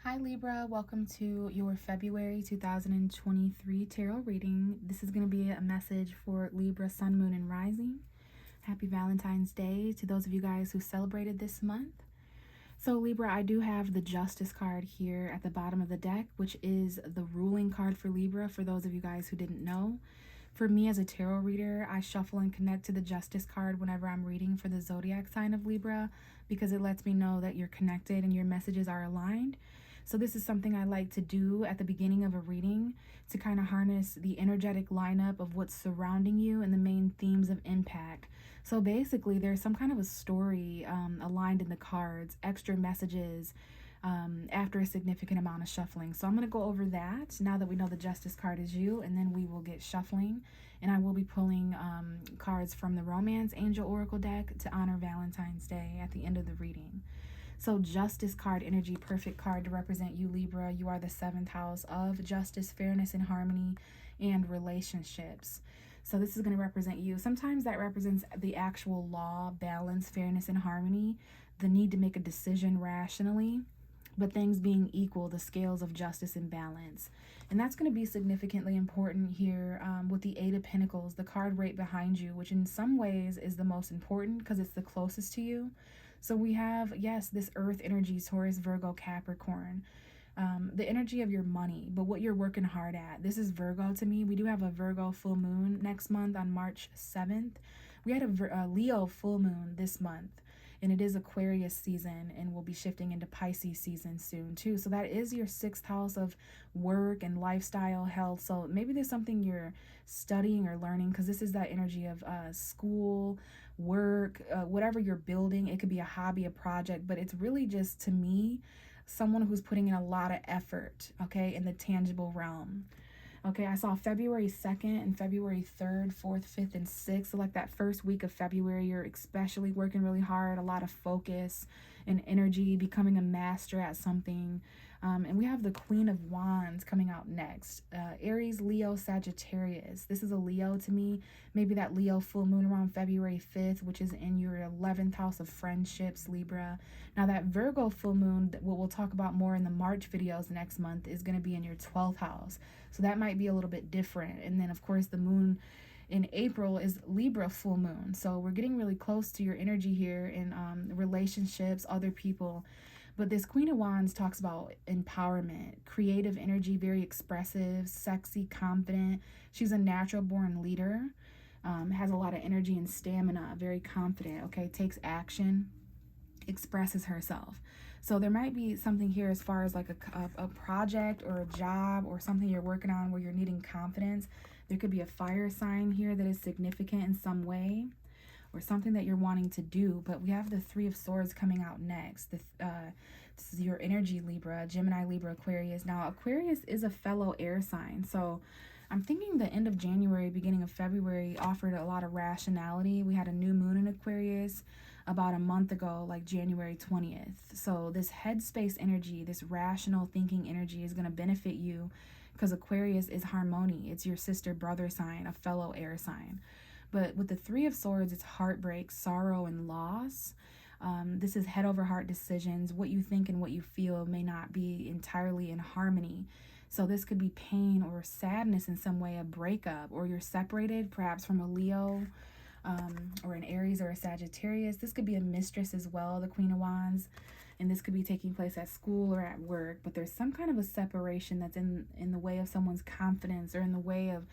Hi Libra, welcome to your February 2023 tarot reading. This is going to be a message for Libra, Sun, Moon, and Rising. Happy Valentine's Day to those of you guys who celebrated this month. So Libra, I do have the Justice card here at the bottom of the deck, which is the ruling card for Libra, for those of you guys who didn't know. For me as a tarot reader, I shuffle and connect to the Justice card whenever I'm reading for the zodiac sign of Libra, because it lets me know that you're connected and your messages are aligned. So this is something I like to do at the beginning of a reading to kind of harness the energetic lineup of what's surrounding you and the main themes of impact. So basically, there's some kind of a story aligned in the cards, extra messages after a significant amount of shuffling. So I'm going to go over that now that we know the Justice card is you, and then we will get shuffling. And I will be pulling cards from the Romance Angel Oracle deck to honor Valentine's Day at the end of the reading. So Justice card energy, perfect card to represent you, Libra. You are the 7th house of justice, fairness, and harmony, and relationships. So this is going to represent you. Sometimes that represents the actual law, balance, fairness, and harmony, the need to make a decision rationally, but things being equal, the scales of justice and balance. And that's going to be significantly important here with the 8 of Pentacles, the card right behind you, which in some ways is the most important because it's the closest to you. So we have, yes, this earth energy, Taurus, Virgo, Capricorn, the energy of your money, but what you're working hard at. This is Virgo to me. We do have a Virgo full moon next month on March 7th. We had a Leo full moon this month, and it is Aquarius season, and we'll be shifting into Pisces season soon too. So that is your 6th house of work and lifestyle, health. So maybe there's something you're studying or learning, because this is that energy of school, work, whatever you're building. It could be a hobby, a project, but it's really just, to me, someone who's putting in a lot of effort, okay, in the tangible realm. Okay, I saw February 2nd and February 3rd, 4th, 5th, and 6th. So like that first week of February, you're especially working really hard, a lot of focus and energy, becoming a master at something. And we have the Queen of Wands coming out next. Aries, Leo, Sagittarius. This is a Leo to me. Maybe that Leo full moon around February 5th, which is in your 11th house of friendships, Libra. Now that Virgo full moon, what we'll talk about more in the March videos next month, is going to be in your 12th house. So that might be a little bit different. And then, of course, the moon in April is Libra full moon. So we're getting really close to your energy here in relationships, other people. But this Queen of Wands talks about empowerment, creative energy, very expressive, sexy, confident. She's a natural born leader, has a lot of energy and stamina, very confident, okay, takes action, expresses herself. So there might be something here as far as like a project or a job or something you're working on where you're needing confidence. There could be a fire sign here that is significant in some way, or something that you're wanting to do. But we have the 3 of Swords coming out next. This is your energy, Libra, Gemini, Libra, Aquarius. Now, Aquarius is a fellow air sign. So I'm thinking the end of January, beginning of February offered a lot of rationality. We had a new moon in Aquarius about a month ago, like January 20th. So this headspace energy, this rational thinking energy is going to benefit you, because Aquarius is harmony. It's your sister brother sign, a fellow air sign. But with the 3 of Swords, it's heartbreak, sorrow, and loss. This is head over heart decisions. What you think and what you feel may not be entirely in harmony. So this could be pain or sadness in some way, a breakup, or you're separated perhaps from a Leo or an Aries or a Sagittarius. This could be a mistress as well, the Queen of Wands. And this could be taking place at school or at work. But there's some kind of a separation that's in the way of someone's confidence, or in the way of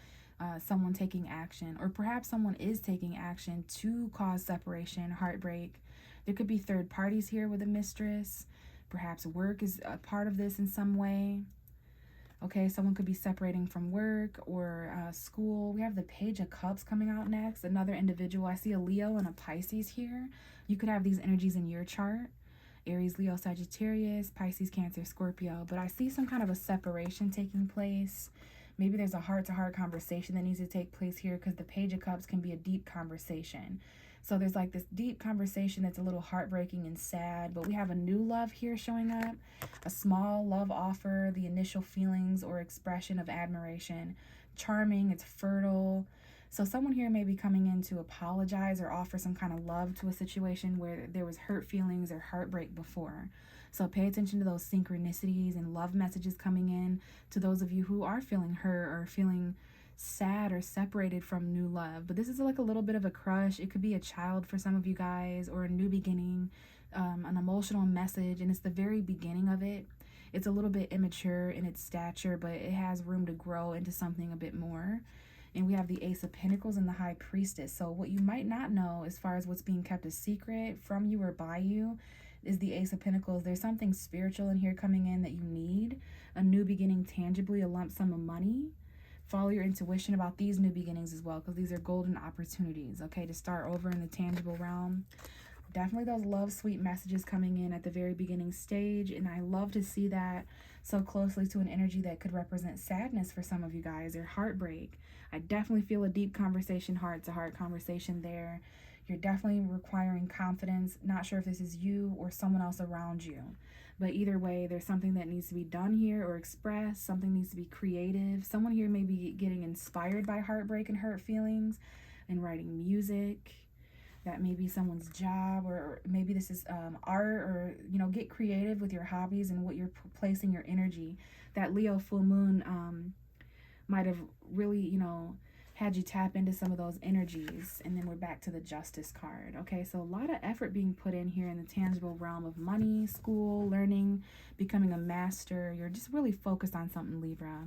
someone taking action, or perhaps someone is taking action to cause separation, heartbreak. There could be third parties here with a mistress. Perhaps work is a part of this in some way. Okay, someone could be separating from work or school. We have the Page of Cups coming out next. Another individual. I see a Leo and a Pisces here. You could have these energies in your chart. Aries, Leo, Sagittarius, Pisces, Cancer, Scorpio. But I see some kind of a separation taking place. Maybe there's a heart-to-heart conversation that needs to take place here, because the Page of Cups can be a deep conversation. So there's like this deep conversation that's a little heartbreaking and sad, but we have a new love here showing up, a small love offer, the initial feelings or expression of admiration. Charming, it's fertile. So someone here may be coming in to apologize or offer some kind of love to a situation where there was hurt feelings or heartbreak before. So pay attention to those synchronicities and love messages coming in to those of you who are feeling hurt or feeling sad or separated from new love. But this is like a little bit of a crush. It could be a child for some of you guys, or a new beginning, an emotional message, and it's the very beginning of it. It's a little bit immature in its stature, but it has room to grow into something a bit more. And we have the Ace of Pentacles and the High Priestess. So what you might not know as far as what's being kept a secret from you or by you is the Ace of Pentacles. There's something spiritual in here coming in that you need. A new beginning tangibly, a lump sum of money. Follow your intuition about these new beginnings as well, because these are golden opportunities, okay, to start over in the tangible realm. Definitely those love sweet messages coming in at the very beginning stage, and I love to see that so closely to an energy that could represent sadness for some of you guys, or heartbreak. I definitely feel a deep conversation, heart-to-heart conversation there. You're definitely requiring confidence. Not sure if this is you or someone else around you, but either way, there's something that needs to be done here or expressed. Something needs to be creative. Someone here may be getting inspired by heartbreak and hurt feelings and writing music. That may be someone's job, or maybe this is art, or, you know, get creative with your hobbies and what you're placing your energy. That Leo full moon might have really, you know, had you tap into some of those energies. And then we're back to the Justice card. Okay, so a lot of effort being put in here in the tangible realm of money, school, learning, becoming a master. You're just really focused on something, Libra,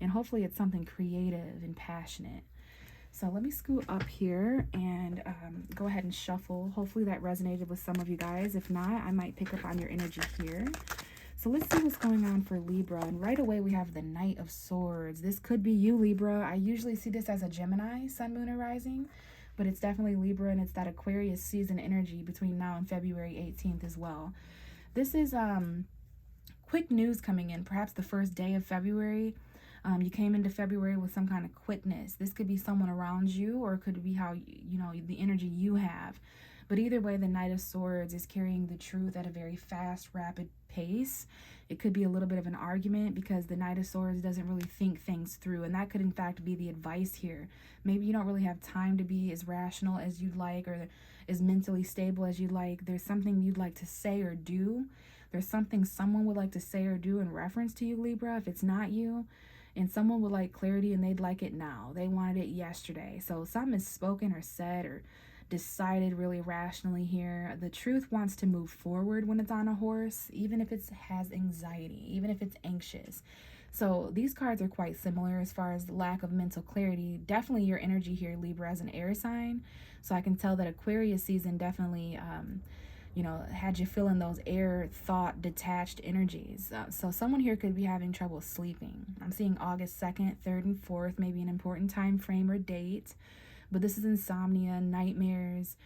and hopefully it's something creative and passionate. So let me scoot up here and go ahead and shuffle. Hopefully that resonated with some of you guys. If not, I might pick up on your energy here. So let's see what's going on for Libra. And right away we have the Knight of Swords. This could be you, Libra. I usually see this as a Gemini, Sun, Moon, and Rising, but it's definitely Libra, and it's that Aquarius season energy between now and February 18th as well. This is quick news coming in, perhaps the first day of February. You came into February with some kind of quickness. This could be someone around you, or it could be how, you know, the energy you have. But either way, the Knight of Swords is carrying the truth at a very fast, rapid pace. It could be a little bit of an argument because the Knight of Swords doesn't really think things through. And that could, in fact, be the advice here. Maybe you don't really have time to be as rational as you'd like, or as mentally stable as you'd like. There's something you'd like to say or do. There's something someone would like to say or do in reference to you, Libra, if it's not you. And someone would like clarity and they'd like it now. They wanted it yesterday. So something is spoken or said or decided really rationally here. The truth wants to move forward when it's on a horse, even if it has anxiety, even if it's anxious. So these cards are quite similar as far as the lack of mental clarity. Definitely your energy here, Libra, as an air sign. So I can tell that Aquarius season definitely you know, had you feeling those air, thought, detached energies. So someone here could be having trouble sleeping. I'm seeing August 2nd, 3rd, and 4th, maybe an important time frame or date. But this is insomnia, nightmares.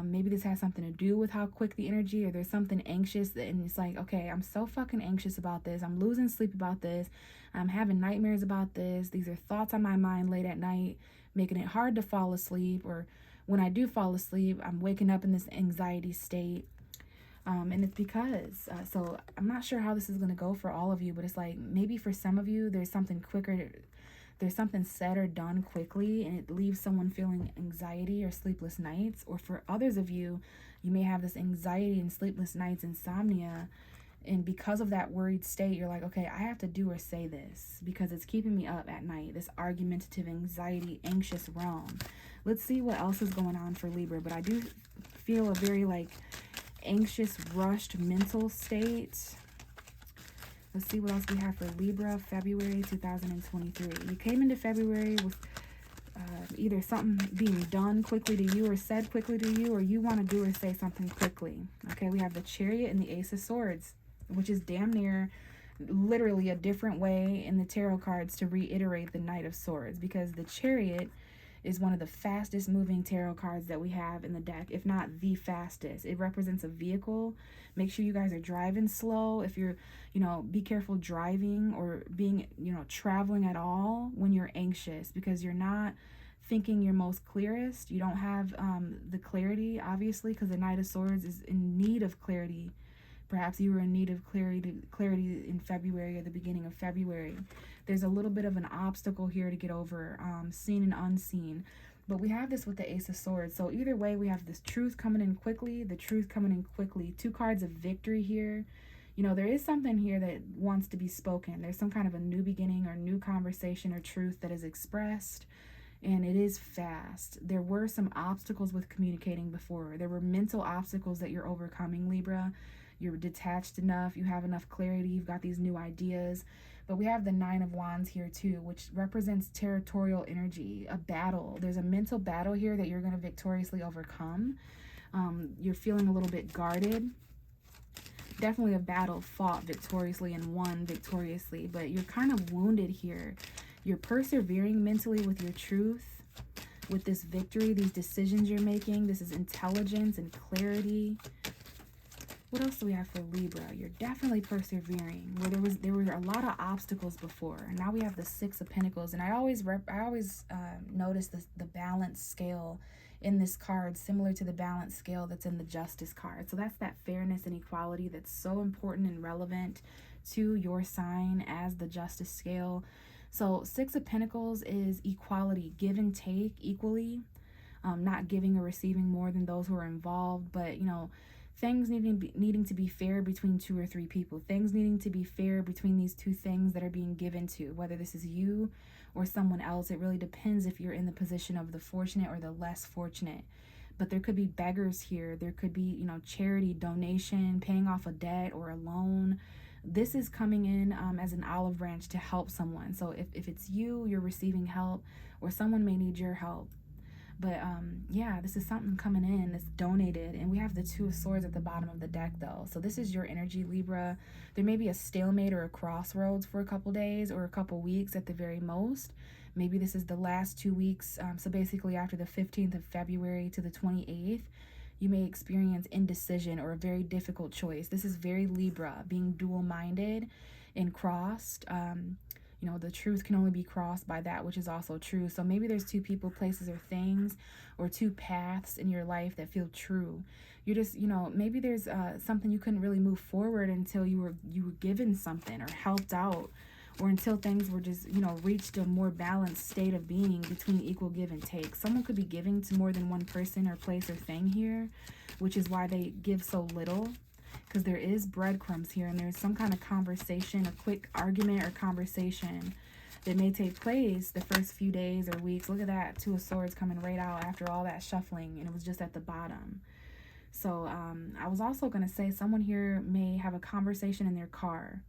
Maybe this has something to do with how quick the energy, or there's something anxious, and it's like, okay, I'm so fucking anxious about this. I'm losing sleep about this. I'm having nightmares about this. These are thoughts on my mind late at night, making it hard to fall asleep, or when I do fall asleep, I'm waking up in this anxiety state. And it's because, so I'm not sure how this is going to go for all of you, but it's like maybe for some of you, there's something quicker, there's something said or done quickly, and it leaves someone feeling anxiety or sleepless nights. Or for others of you, you may have this anxiety and sleepless nights, insomnia, and because of that worried state, you're like, okay, I have to do or say this because it's keeping me up at night, this argumentative, anxiety, anxious realm. Let's see what else is going on for Libra, but I do feel a very like anxious, rushed mental state. Let's see what else we have for Libra, February 2023. You came into February with either something being done quickly to you or said quickly to you, or you want to do or say something quickly. Okay, we have the Chariot and the Ace of Swords, which is damn near literally a different way in the tarot cards to reiterate the Knight of Swords, because the Chariot is one of the fastest moving tarot cards that we have in the deck, if not the fastest. It represents a vehicle. Make sure you guys are driving slow. If you're, you know, be careful driving or being, you know, traveling at all when you're anxious, because you're not thinking your most clearest. You don't have the clarity, obviously, because the Knight of Swords is in need of clarity. Perhaps you were in need of clarity in February or the beginning of February. There's a little bit of an obstacle here to get over, seen and unseen. But we have this with the Ace of Swords. So either way, we have this truth coming in quickly, the truth coming in quickly. 2 cards of victory here. You know, there is something here that wants to be spoken. There's some kind of a new beginning or new conversation or truth that is expressed, and it is fast. There were some obstacles with communicating before. There were mental obstacles that you're overcoming, Libra. You're detached enough, you have enough clarity, you've got these new ideas. But we have the Nine of Wands here too, which represents territorial energy, a battle. There's a mental battle here that you're going to victoriously overcome. You're feeling a little bit guarded. Definitely a battle fought victoriously and won victoriously, but you're kind of wounded here. You're persevering mentally with your truth, with this victory, these decisions you're making. This is intelligence and clarity. What else do we have for Libra? You're definitely persevering. Where there were a lot of obstacles before, and now we have the Six of Pentacles. And I always notice the balance scale in this card, similar to the balance scale that's in the Justice card. So that's that fairness and equality that's so important and relevant to your sign as the Justice scale. So Six of Pentacles is equality, give and take equally, not giving or receiving more than those who are involved, but you know, things needing to be fair between two or three people, things needing to be fair between these two things that are being given to, whether this is you or someone else. It really depends if you're in the position of the fortunate or the less fortunate. But there could be beggars here. There could be, you know, charity, donation, paying off a debt or a loan. This is coming in as an olive branch to help someone. So if it's you, you're receiving help, or someone may need your help. But yeah, this is something coming in that's donated. And we have the Two of Swords at the bottom of the deck, though. So this is your energy, Libra. There may be a stalemate or a crossroads for a couple days or a couple weeks at the very most. Maybe this is the last 2 weeks. So basically after the 15th of February to the 28th, you may experience indecision or a very difficult choice. This is very Libra, being dual-minded and crossed. You know, the truth can only be crossed by that which is also true. So maybe there's two people, places, or things, or two paths in your life that feel true. You're just, you know, maybe there's something you couldn't really move forward until you were given something or helped out, or until things were just, you know, reached a more balanced state of being between equal give and take. Someone could be giving to more than one person or place or thing here, which is why they give so little. Because there is breadcrumbs here, and there's some kind of conversation, a quick argument or conversation that may take place the first few days or weeks. Look at that, Two of Swords coming right out after all that shuffling, and it was just at the bottom. So I was also going to say someone here may have a conversation in their car.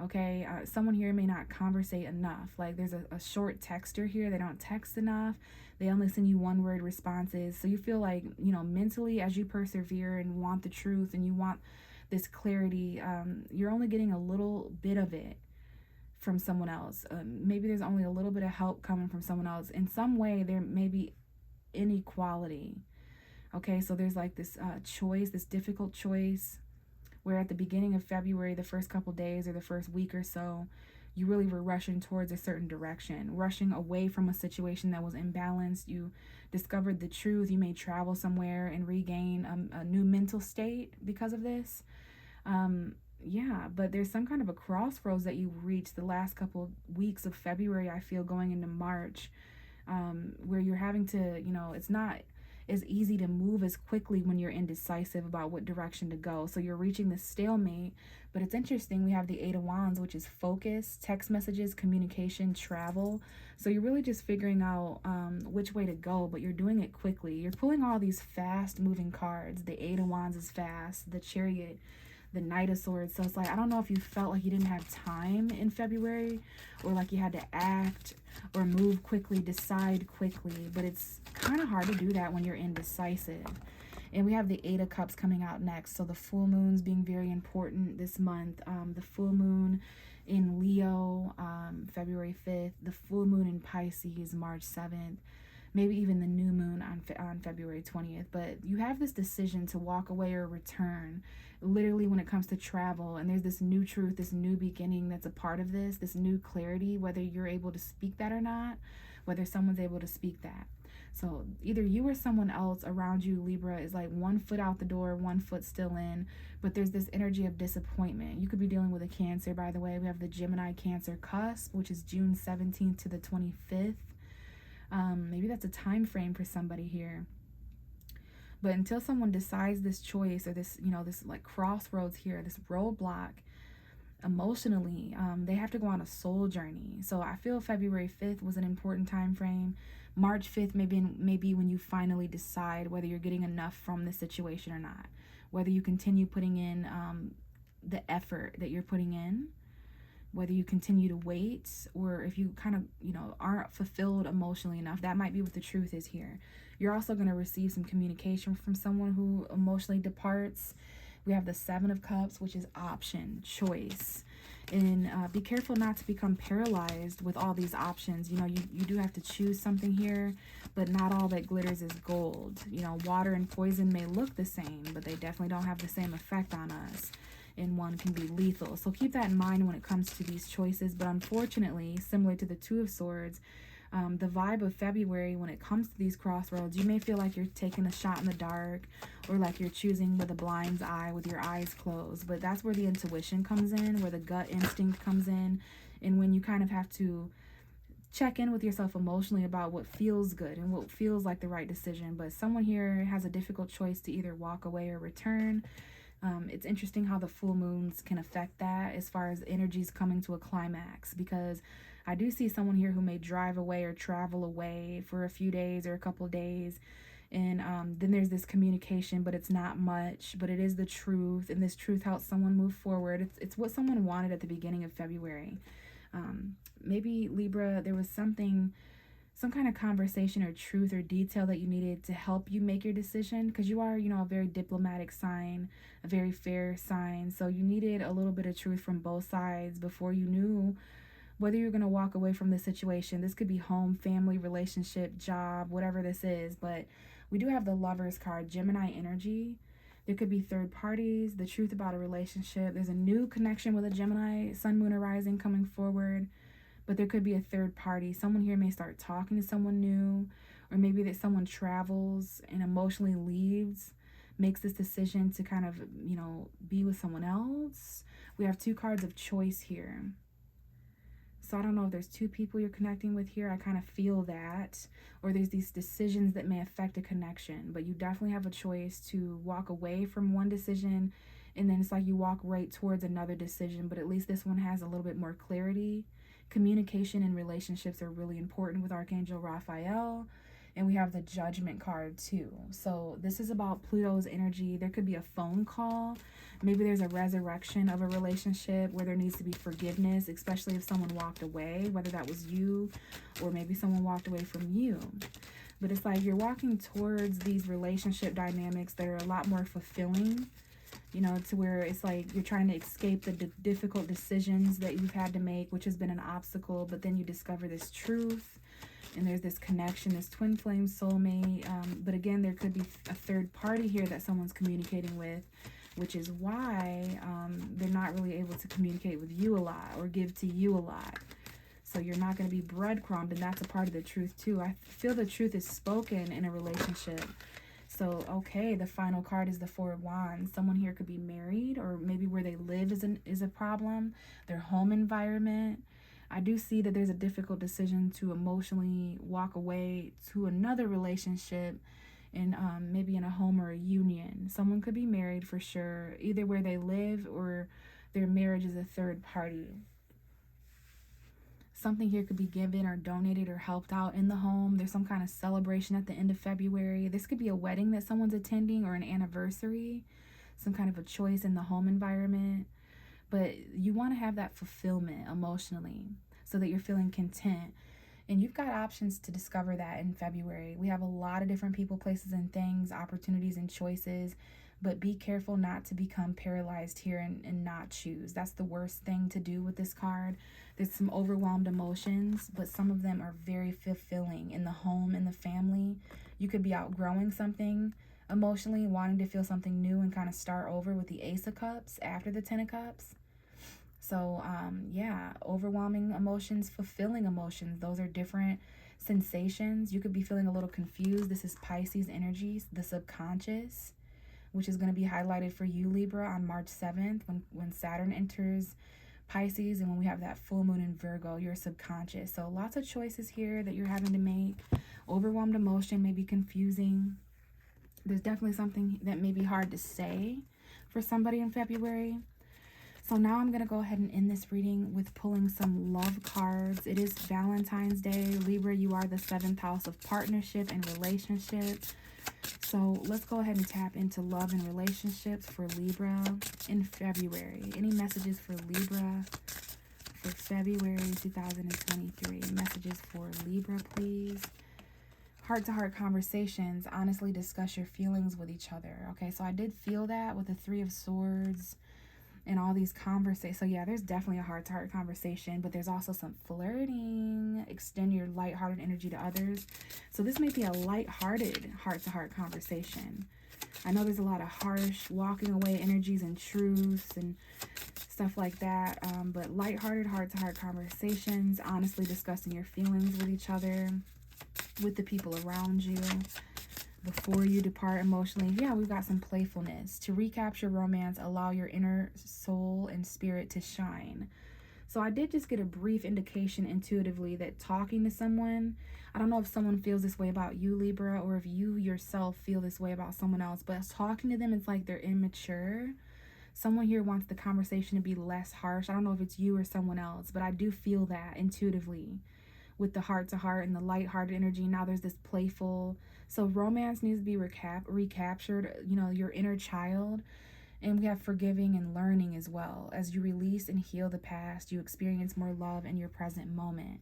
Okay, someone here may not conversate enough. Like there's a short texter here. They don't text enough. They only send you one-word responses. So you feel like, you know, mentally as you persevere and want the truth and you want this clarity, you're only getting a little bit of it from someone else. Maybe there's only a little bit of help coming from someone else. In some way, there may be inequality. Okay, so there's like this choice, this difficult choice, where at the beginning of February, the first couple days or the first week or so, you really were rushing towards a certain direction, rushing away from a situation that was imbalanced. You discovered the truth. You may travel somewhere and regain a new mental state because of this. Yeah, but there's some kind of a crossroads that you reached the last couple weeks of February, I feel, going into March, where you're having to, you know, it's not as easy to move as quickly when you're indecisive about what direction to go. So you're reaching this stalemate. But it's interesting, we have the Eight of Wands, which is focus, text messages, communication, travel. So you're really just figuring out which way to go, but you're doing it quickly. You're pulling all these fast moving cards. The Eight of Wands is fast, the Chariot, the Knight of Swords. So it's like, I don't know if you felt like you didn't have time in February, or like you had to act or move quickly, decide quickly, but it's kind of hard to do that when you're indecisive. And we have the Eight of Cups coming out next. So the full moon's being very important this month. The full moon in Leo, February 5th. The full moon in Pisces, March 7th. Maybe even the new moon on February 20th. But you have this decision to walk away or return, literally when it comes to travel. And there's this new truth, this new beginning that's a part of this new clarity, whether you're able to speak that or not, whether someone's able to speak that. So either you or someone else around you, Libra, is like 1 foot out the door, 1 foot still in, but there's this energy of disappointment. You could be dealing with a Cancer, by the way. We have the Gemini Cancer cusp, which is June 17th to the 25th. Maybe that's a time frame for somebody here. But until someone decides this choice, or this, you know, this like crossroads here, this roadblock emotionally, they have to go on a soul journey. So I feel February 5th was an important time frame. March 5th maybe when you finally decide whether you're getting enough from the situation or not, whether you continue putting in the effort that you're putting in, whether you continue to wait, or if you kind of, you know, aren't fulfilled emotionally enough. That might be what the truth is here. You're also going to receive some communication from someone who emotionally departs. We have the Seven of Cups, which is option, choice. And be careful not to become paralyzed with all these options. You know, you do have to choose something here, but not all that glitters is gold. You know, water and poison may look the same, but they definitely don't have the same effect on us. And one can be lethal. So keep that in mind when it comes to these choices. But unfortunately, similar to the Two of Swords, the vibe of February when it comes to these crossroads, you may feel like you're taking a shot in the dark, or like you're choosing with a blind's eye with your eyes closed. But that's where the intuition comes in, where the gut instinct comes in, and when you kind of have to check in with yourself emotionally about what feels good and what feels like the right decision. But someone here has a difficult choice to either walk away or return. It's interesting how the full moons can affect that as far as energies coming to a climax, because I do see someone here who may drive away or travel away for a few days or a couple of days. And then there's this communication, but it's not much, but it is the truth. And this truth helps someone move forward. It's what someone wanted at the beginning of February. Maybe Libra, there was some kind of conversation or truth or detail that you needed to help you make your decision, because you are, you know, a very diplomatic sign, a very fair sign. So you needed a little bit of truth from both sides before you knew whether you're going to walk away from the situation. This could be home, family, relationship, job, whatever this is. But we do have the Lovers card, Gemini energy. There could be third parties, the truth about a relationship. There's a new connection with a Gemini, sun, moon, or rising coming forward. But there could be a third party. Someone here may start talking to someone new, or maybe that someone travels and emotionally leaves, makes this decision to kind of, you know, be with someone else. We have two cards of choice here. So I don't know if there's two people you're connecting with here. I kind of feel that. Or there's these decisions that may affect a connection. But you definitely have a choice to walk away from one decision, and then it's like you walk right towards another decision. But at least this one has a little bit more clarity. Communication and relationships are really important with Archangel Raphael. And we have the Judgment card too. So this is about Pluto's energy. There could be a phone call. Maybe there's a resurrection of a relationship where there needs to be forgiveness, especially if someone walked away, whether that was you or maybe someone walked away from you. But it's like you're walking towards these relationship dynamics that are a lot more fulfilling, you know, to where it's like you're trying to escape the difficult decisions that you've had to make, which has been an obstacle. But then you discover this truth. And there's this connection, this twin flame soulmate. But again, there could be a third party here that someone's communicating with, which is why they're not really able to communicate with you a lot or give to you a lot. So you're not going to be breadcrumbed, and that's a part of the truth too. I feel the truth is spoken in a relationship. So, okay, the final card is the Four of Wands. Someone here could be married, or maybe where they live is a problem, their home environment. I do see that there's a difficult decision to emotionally walk away to another relationship, and maybe in a home or a union. Someone could be married for sure, either where they live or their marriage is a third party. Something here could be given or donated or helped out in the home. There's some kind of celebration at the end of February. This could be a wedding that someone's attending, or an anniversary, some kind of a choice in the home environment. But you want to have that fulfillment emotionally so that you're feeling content. And you've got options to discover that in February. We have a lot of different people, places, and things, opportunities and choices. But be careful not to become paralyzed here and not choose. That's the worst thing to do with this card. There's some overwhelmed emotions, but some of them are very fulfilling in the home, in the family. You could be outgrowing something emotionally, wanting to feel something new and kind of start over with the Ace of Cups after the Ten of Cups. So, yeah, overwhelming emotions, fulfilling emotions. Those are different sensations. You could be feeling a little confused. This is Pisces energies, the subconscious, which is going to be highlighted for you, Libra, on March 7th when Saturn enters Pisces, and when we have that full moon in Virgo, your subconscious. So lots of choices here that you're having to make. Overwhelmed emotion may be confusing. There's definitely something that may be hard to say for somebody in February. So now I'm going to go ahead and end this reading with pulling some love cards. It is Valentine's Day. Libra, you are the 7th house of partnership and relationship. So let's go ahead and tap into love and relationships for Libra in February. Any messages for Libra for February 2023? Messages for Libra, please. Heart-to-heart conversations. Honestly discuss your feelings with each other. Okay, so I did feel that with the 3 of Swords and all these conversations. So yeah, there's definitely a heart-to-heart conversation, but there's also some flirting. Extend your light-hearted energy to others. So this may be a light-hearted heart-to-heart conversation. I know there's a lot of harsh walking away energies and truths and stuff like that, but light-hearted heart-to-heart conversations, honestly discussing your feelings with each other, with the people around you before you depart emotionally. Yeah, we've got some playfulness. To recapture romance, allow your inner soul and spirit to shine. So I did just get a brief indication intuitively that talking to someone, I don't know if someone feels this way about you, Libra, or if you yourself feel this way about someone else, but talking to them, it's like they're immature. Someone here wants the conversation to be less harsh. I don't know if it's you or someone else, but I do feel that intuitively with the heart-to-heart and the light-hearted energy. Now there's this playful. So romance needs to be recaptured, you know, your inner child. And we have forgiving and learning as well. As you release and heal the past, you experience more love in your present moment.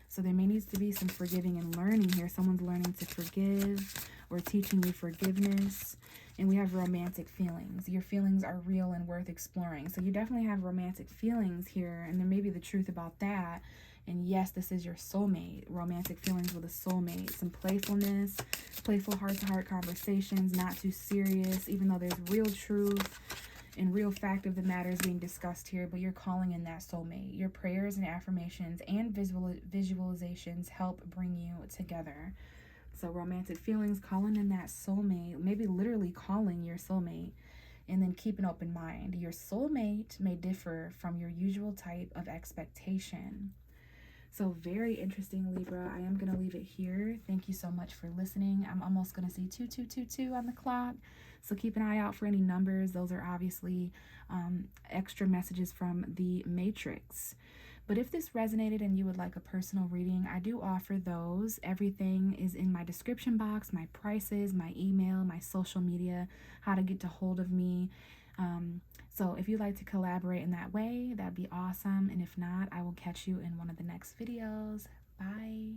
So there may needs to be some forgiving and learning here. Someone's learning to forgive or teaching you forgiveness. And we have romantic feelings. Your feelings are real and worth exploring. So you definitely have romantic feelings here, and there may be the truth about that. And yes, this is your soulmate. Romantic feelings with a soulmate. Some playfulness, playful heart-to-heart conversations, not too serious, even though there's real truth and real fact of the matter is being discussed here, but you're calling in that soulmate. Your prayers and affirmations and visualizations help bring you together. So romantic feelings, calling in that soulmate, maybe literally calling your soulmate, and then keep an open mind. Your soulmate may differ from your usual type of expectation. So very interesting, Libra. I am going to leave it here. Thank you so much for listening. I'm almost going to see 2222 on the clock. So keep an eye out for any numbers. Those are obviously extra messages from the Matrix. But if this resonated and you would like a personal reading, I do offer those. Everything is in my description box, my prices, my email, my social media, how to get to hold of me. So if you'd like to collaborate in that way, that'd be awesome. And if not, I will catch you in one of the next videos. Bye.